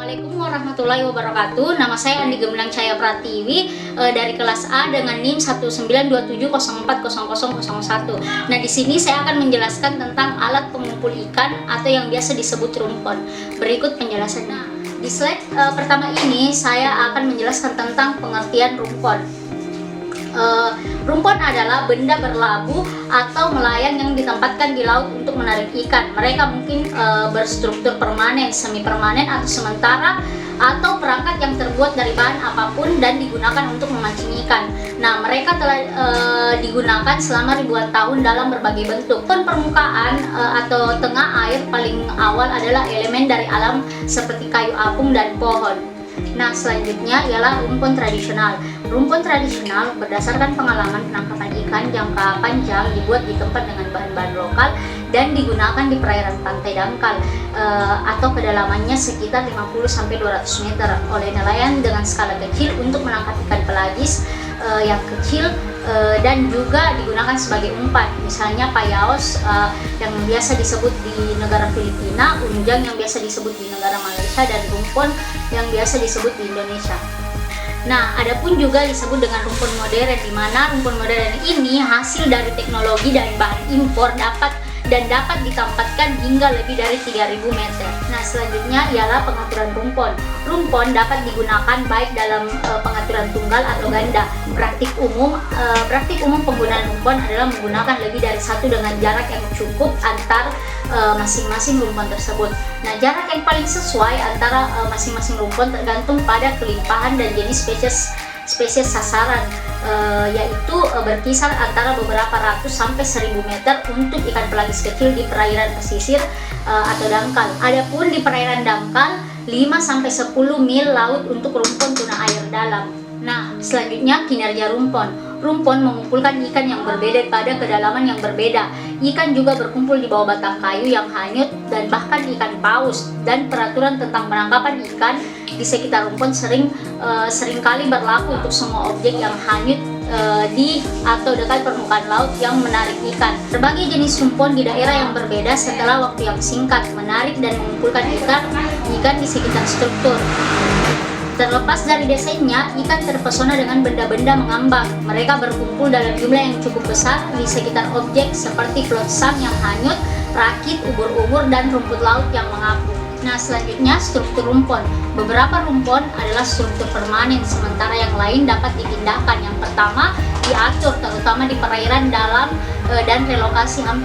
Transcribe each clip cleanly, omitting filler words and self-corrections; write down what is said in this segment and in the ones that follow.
Assalamualaikum warahmatullahi wabarakatuh. Nama saya Andi Gemilang Cahaya Pratiwi dari kelas A dengan NIM 19270400001. Nah, di sini saya akan menjelaskan tentang alat pengumpul ikan atau yang biasa disebut rumpon. Berikut penjelasannya. Nah, di slide pertama ini saya akan menjelaskan tentang pengertian rumpon. Rumpon adalah benda berlabuh atau melayang yang ditempatkan di laut untuk menarik ikan. Mereka mungkin berstruktur permanen, semi permanen atau sementara, atau perangkat yang terbuat dari bahan apapun dan digunakan untuk memancing ikan. Nah, mereka telah digunakan selama ribuan tahun dalam berbagai bentuk. Permukaan atau tengah air paling awal adalah elemen dari alam seperti kayu apung dan pohon. Nah, selanjutnya ialah rumpon tradisional. Rumpon tradisional berdasarkan pengalaman penangkapan ikan jangka panjang dibuat di tempat dengan bahan-bahan lokal dan digunakan di perairan pantai dangkal atau kedalamannya sekitar 50-200 meter oleh nelayan dengan skala kecil untuk menangkap ikan pelagis yang kecil dan juga digunakan sebagai umpan, misalnya payaos yang biasa disebut di negara Filipina, unjang yang biasa disebut di negara Malaysia, dan rumpon yang biasa disebut di Indonesia. Nah, adapun juga disebut dengan rumpon modern, di mana rumpon modern ini hasil dari teknologi dari bahan impor dapat ditempatkan hingga lebih dari 3.000 meter. Nah, selanjutnya ialah pengaturan rumpon. Rumpon dapat digunakan baik dalam pengaturan tunggal atau ganda. Praktik umum penggunaan rumpon adalah menggunakan lebih dari satu dengan jarak yang cukup antar masing-masing rumpon tersebut. Nah, jarak yang paling sesuai antara masing-masing rumpon tergantung pada kelimpahan dan jenis spesies sasaran, yaitu berkisar antara beberapa ratus sampai 1.000 meter untuk ikan pelagis kecil di perairan pesisir atau dangkal. Adapun di perairan dangkal 5-10 mil laut untuk rumpon tuna air dalam. Nah, selanjutnya kinerja rumpon. Rumpon mengumpulkan ikan yang berbeda pada kedalaman yang berbeda. Ikan juga berkumpul di bawah batang kayu yang hanyut dan bahkan ikan paus. Dan peraturan tentang penangkapan ikan di sekitar rumpon seringkali berlaku untuk semua objek yang hanyut di atau dekat permukaan laut yang menarik ikan. Berbagai jenis rumpon di daerah yang berbeda setelah waktu yang singkat menarik dan mengumpulkan ikan di sekitar struktur. Terlepas dari desainnya, ikan terpesona dengan benda-benda mengambang. Mereka berkumpul dalam jumlah yang cukup besar di sekitar objek seperti flotsam yang hanyut, rakit, ubur-ubur, dan rumput laut yang mengapung. Nah, selanjutnya struktur rumpon. Beberapa rumpon adalah struktur permanen, sementara yang lain dapat dipindahkan. Yang pertama, diatur terutama di perairan dalam dan relokasi yang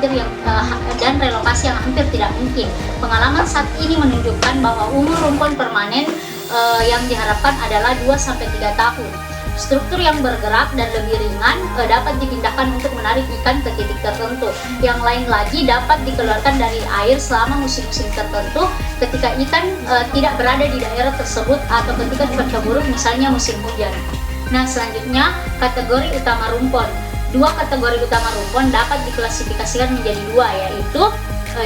hampir tidak mungkin. Pengalaman saat ini menunjukkan bahwa umur rumpon permanen yang diharapkan adalah 2-3 tahun. Struktur yang bergerak dan lebih ringan dapat dipindahkan untuk menarik ikan ke titik tertentu. Yang lain lagi dapat dikeluarkan dari air selama musim-musim tertentu ketika ikan tidak berada di daerah tersebut atau ketika cuaca buruk, misalnya musim hujan. Nah, selanjutnya kategori utama rumpon. Dua kategori utama rumpon dapat diklasifikasikan menjadi dua, yaitu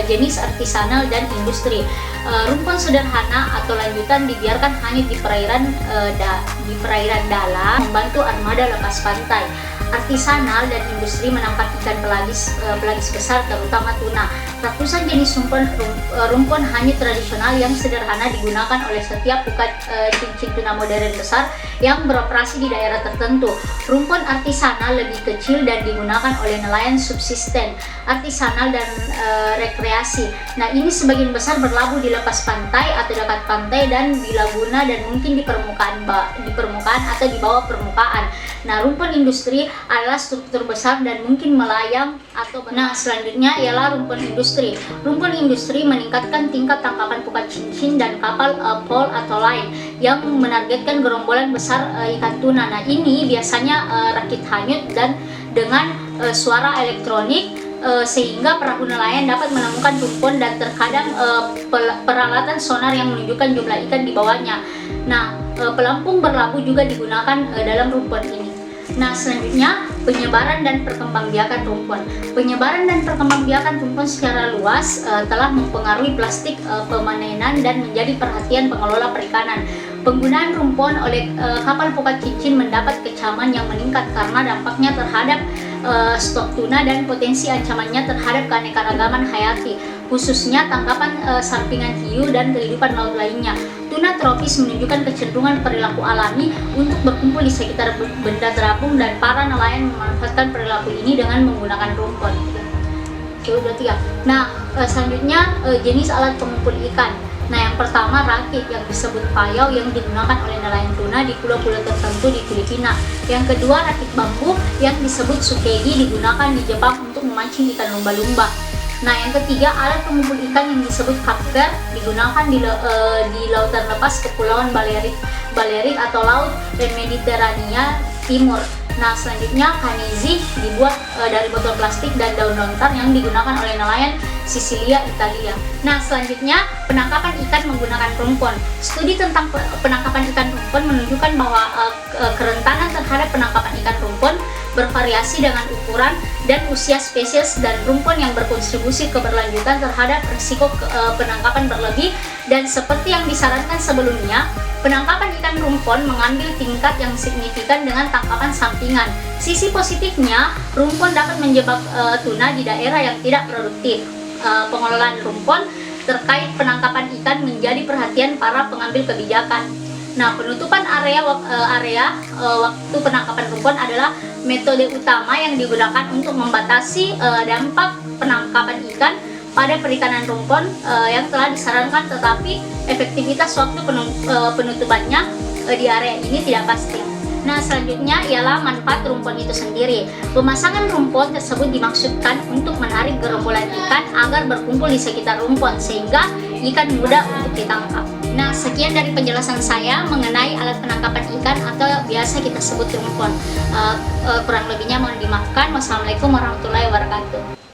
jenis artisanal dan industri. Rumpon sederhana atau lanjutan dibiarkan hanyut di perairan dalam membantu armada lepas pantai. Artisanal dan industri menangkap ikan pelagis besar terutama tuna. Ratusan jenis rumpon hanyut tradisional yang sederhana digunakan oleh setiap bukat cincin tuna modern besar yang beroperasi di daerah tertentu. Rumpon artisanal lebih kecil dan digunakan oleh nelayan subsisten, artisanal dan rekreasi. Nah, ini sebagian besar berlabuh di lepas pantai atau dekat pantai dan di laguna dan mungkin di permukaan atau di bawah permukaan. Nah, rumpon industri adalah struktur besar dan mungkin melayang atau Nah, selanjutnya ialah rumpon industri. Rumpon industri meningkatkan tingkat tangkapan pukat cincin dan kapal pole atau line yang menargetkan gerombolan besar ikan tuna. Nah, ini biasanya rakit hanyut dan dengan suara elektronik sehingga perahu nelayan dapat menemukan rumpon dan terkadang peralatan sonar yang menunjukkan jumlah ikan di bawahnya. Nah, pelampung berlabuh juga digunakan dalam rumpon ini. Nah, selanjutnya penyebaran dan perkembangbiakan rumpon. Penyebaran dan perkembangbiakan rumpon secara luas telah mempengaruhi plastik pemanenan dan menjadi perhatian pengelola perikanan. Penggunaan rumpon oleh kapal pukat cincin mendapat kecaman yang meningkat karena dampaknya terhadap stok tuna dan potensi ancamannya terhadap keanekaragaman hayati. khususnya tangkapan sampingan hiu dan kehidupan laut lainnya. Tuna tropis menunjukkan kecenderungan perilaku alami untuk berkumpul di sekitar benda terapung, dan para nelayan memanfaatkan perilaku ini dengan menggunakan rumput. Oke, udah 3. Nah, selanjutnya jenis alat pengumpul ikan. Nah, yang pertama rakit yang disebut payau yang digunakan oleh nelayan tuna di pulau-pulau tertentu di Filipina. Yang kedua, rakit bambu yang disebut sukegi digunakan di Jepang untuk memancing ikan lumba-lumba. Nah, yang ketiga, alat pengumpul ikan yang disebut kapker digunakan di lautan lepas Kepulauan Balearic atau Laut Mediterania Timur. Nah, selanjutnya kanizi dibuat dari botol plastik dan daun lontar yang digunakan oleh nelayan Sisilia, Italia. Nah, selanjutnya penangkapan ikan menggunakan rumpon. Studi tentang penangkapan ikan rumpon menunjukkan bahwa kerentanan terhadap penangkapan ikan rumpon bervariasi dengan ukuran dan usia spesies, dan rumpon yang berkontribusi keberlanjutan terhadap risiko penangkapan berlebih. Dan seperti yang disarankan sebelumnya, penangkapan ikan rumpon mengambil tingkat yang signifikan dengan tangkapan sampingan. Sisi positifnya, rumpon dapat menjebak tuna di daerah yang tidak produktif. Pengelolaan rumpon terkait penangkapan ikan menjadi perhatian para pengambil kebijakan. Nah, penutupan area waktu penangkapan rumpon adalah metode utama yang digunakan untuk membatasi dampak penangkapan ikan pada perikanan rumpon yang telah disarankan, tetapi efektivitas waktu penutupannya di area ini tidak pasti. Nah, selanjutnya ialah manfaat rumpon itu sendiri. Pemasangan rumpon tersebut dimaksudkan untuk menarik gerombolan ikan agar berkumpul di sekitar rumpon sehingga ikan mudah untuk ditangkap. Nah, sekian dari penjelasan saya mengenai alat penangkapan ikan atau biasa kita sebut rumpon. Kurang lebihnya mohon dimaafkan. Wassalamualaikum warahmatullahi wabarakatuh.